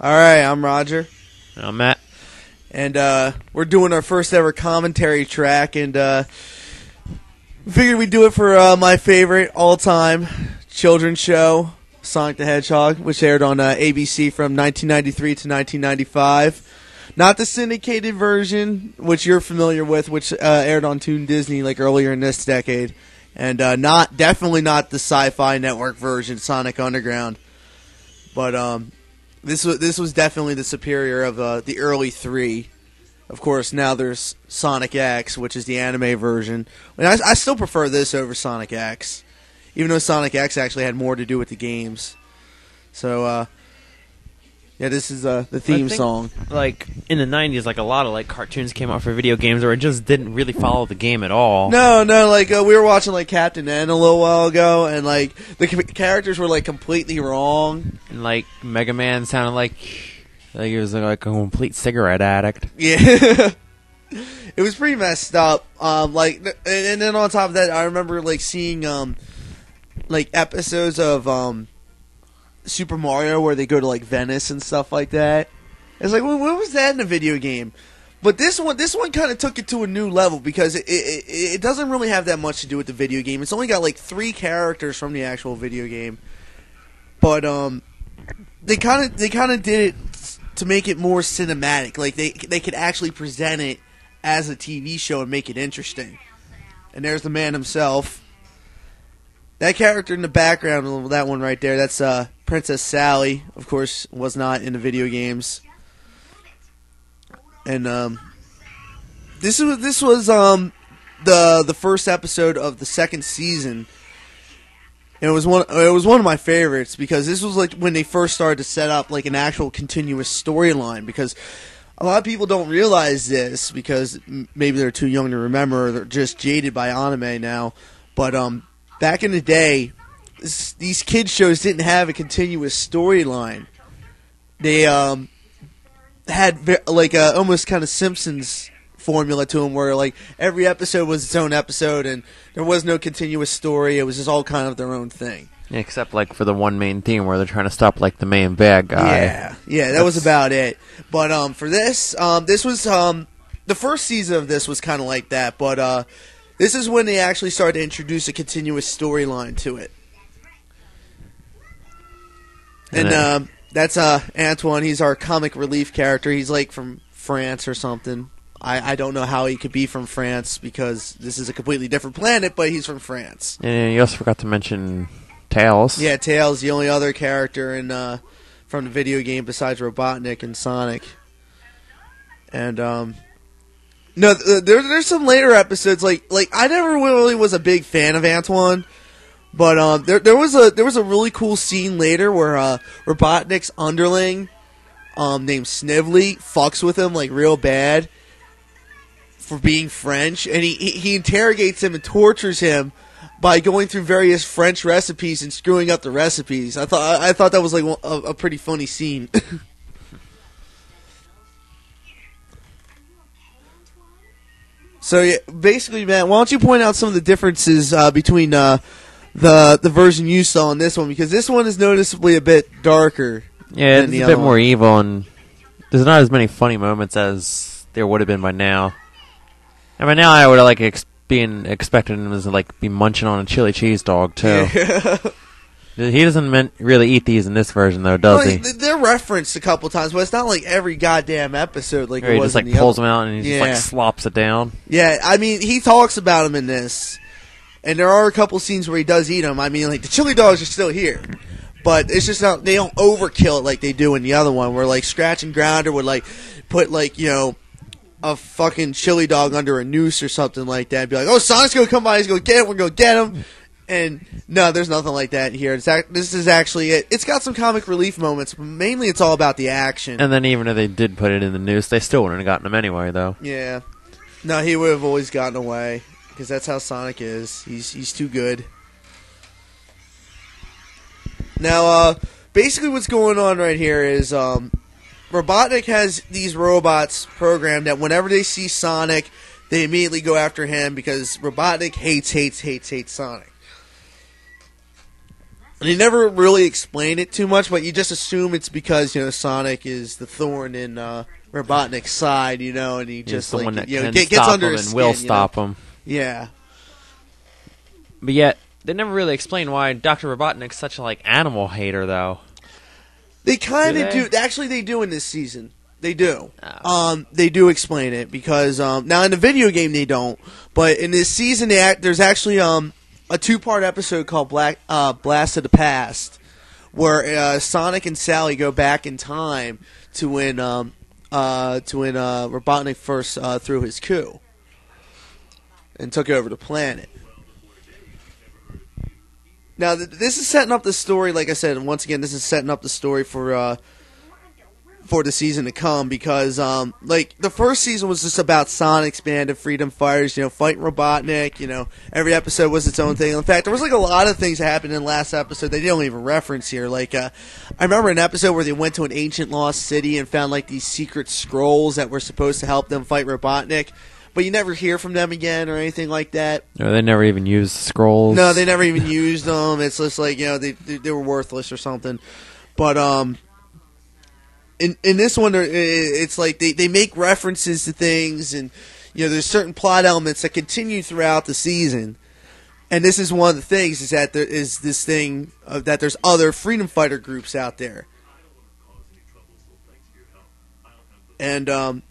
All right, I'm Roger. I'm Matt. And we're doing our first ever commentary track, and figured we'd do it for my favorite all-time children's show, Sonic the Hedgehog, which aired on ABC from 1993 to 1995. Not the syndicated version, which you're familiar with, which aired on Toon Disney like earlier in this decade, and definitely not the Sci-Fi Network version, Sonic Underground. But this was definitely the superior of the early three. Of course, now there's Sonic X, which is the anime version. And I still prefer this over Sonic X, even though Sonic X actually had more to do with the games. So, yeah, this is the theme song. Like in the '90s, like a lot of like cartoons came out for video games, where it just didn't really follow the game at all. No, like we were watching like Captain N a little while ago, and like the characters were like completely wrong. And like Mega Man sounded like he was like a complete cigarette addict. Yeah, it was pretty messed up. And then on top of that, I remember like seeing like episodes of Super Mario where they go to like Venice and stuff like that. It's like, what was that in a video game? But this one kind of took it to a new level because it doesn't really have that much to do with the video game. It's only got like 3 characters from the actual video game, but they kind of did it to make it more cinematic. Like they could actually present it as a TV show and make it interesting. And there's the man himself. That character in the background, that one right there, that's Princess Sally. Of course, was not in the video games. And this was the first episode of the second season. And it was one of my favorites because this was like when they first started to set up like an actual continuous storyline, because a lot of people don't realize this because maybe they're too young to remember, or they're just jaded by anime now. But back in the day, these kids shows didn't have a continuous storyline. They had like almost kind of Simpsons formula to them, where like every episode was its own episode, and there was no continuous story. It was just all kind of their own thing. Yeah, except like for the one main theme where they're trying to stop like the main bad guy. Yeah, that was about it. But for this was the first season of this was kind of like that. But this is when they actually started to introduce a continuous storyline to it. And that's Antoine. He's our comic relief character. He's like from France or something. I don't know how he could be from France because this is a completely different planet, but he's from France. And you also forgot to mention Tails. Yeah, Tails, the only other character in from the video game besides Robotnik and Sonic. And no, there's some later episodes like I never really was a big fan of Antoine. But there was a really cool scene later where Robotnik's underling named Snively fucks with him like real bad for being French, and he interrogates him and tortures him by going through various French recipes and screwing up the recipes. I thought that was like a pretty funny scene. So yeah, basically, man, why don't you point out some of the differences between the version you saw in this one, because this one is noticeably a bit darker. Yeah, it's a bit more evil, and there's not as many funny moments as there would have been by now. And by now, I would have like been expecting him to like be munching on a chili cheese dog too. Yeah. He doesn't really eat these in this version, though, does he? They're referenced a couple times, but it's not like every goddamn episode like it was. He just like pulls them out and he just like slops it down. Yeah, I mean, he talks about them in this. And there are a couple scenes where he does eat them. I mean, like, the chili dogs are still here. But it's just not, they don't overkill it like they do in the other one, where, like, Scratch and Grounder would, like, put, like, you know, a fucking chili dog under a noose or something like that. And be like, oh, Sonic's going to come by, he's going to get him, we're going to get him. And, no, there's nothing like that here. This is actually it. It's got some comic relief moments, but mainly it's all about the action. And then even if they did put it in the noose, they still wouldn't have gotten him anyway, though. Yeah. No, he would have always gotten away. Because that's how Sonic is. He's too good. Now, basically what's going on right here is Robotnik has these robots programmed that whenever they see Sonic, they immediately go after him because Robotnik hates Sonic. And they never really explain it too much, but you just assume it's because, Sonic is the thorn in Robotnik's side, and he He's just, the one that can gets stop under him his and skin, will stop him. Yeah. But yet, they never really explain why Dr. Robotnik's such a, animal hater, though. They kind of Do do. Actually, they do in this season. They do. Oh. They do explain it because now in the video game they don't, but in this season there's actually a 2-part episode called Blast of the Past, where Sonic and Sally go back in time to when Robotnik first threw his coup and took over the planet. Now, this is setting up the story, like I said, and once again, this is setting up the story for the season to come, because, the first season was just about Sonic's band of freedom fighters, fighting Robotnik, every episode was its own thing. In fact, there was, a lot of things that happened in the last episode they don't even reference here. I remember an episode where they went to an ancient lost city and found, these secret scrolls that were supposed to help them fight Robotnik. But you never hear from them again or anything like that. No, they never even used scrolls. No, they never even used them. It's just they were worthless or something. But in this one, it's they make references to things, and there's certain plot elements that continue throughout the season. And this is one of the things, is that there is this thing that there's other freedom fighter groups out there. And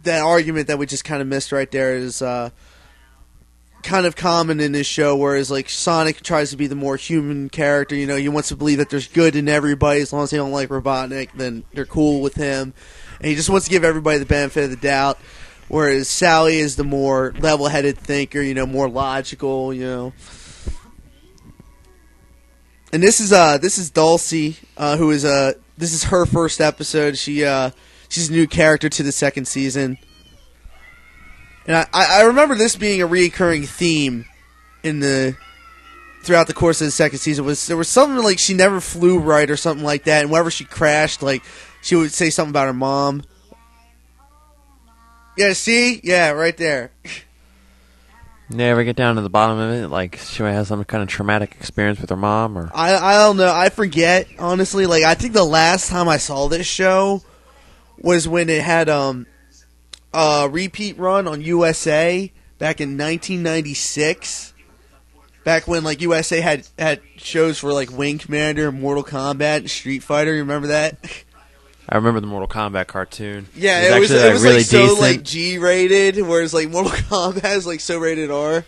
that argument that we just kind of missed right there is kind of common in this show, whereas Sonic tries to be the more human character. He wants to believe that there's good in everybody. As long as they don't like Robotnik, then they're cool with him. And he just wants to give everybody the benefit of the doubt, whereas Sally is the more level-headed thinker, more logical, And this is Dulcie, who is this is her first episode. She's a new character to the second season. And I remember this being a recurring theme throughout the course of the second season. There was something she never flew right or something like that, and whenever she crashed, she would say something about her mom. Yeah, see? Yeah, right there. You ever get down to the bottom of it? She might have some kind of traumatic experience with her mom, or I don't know. I forget, honestly. I think the last time I saw this show was when it had a repeat run on USA back in 1996. Back when USA had shows for Wing Commander, Mortal Kombat, and Street Fighter. You remember that? I remember the Mortal Kombat cartoon. Yeah, it was really so decent. G-rated, whereas Mortal Kombat is so rated R.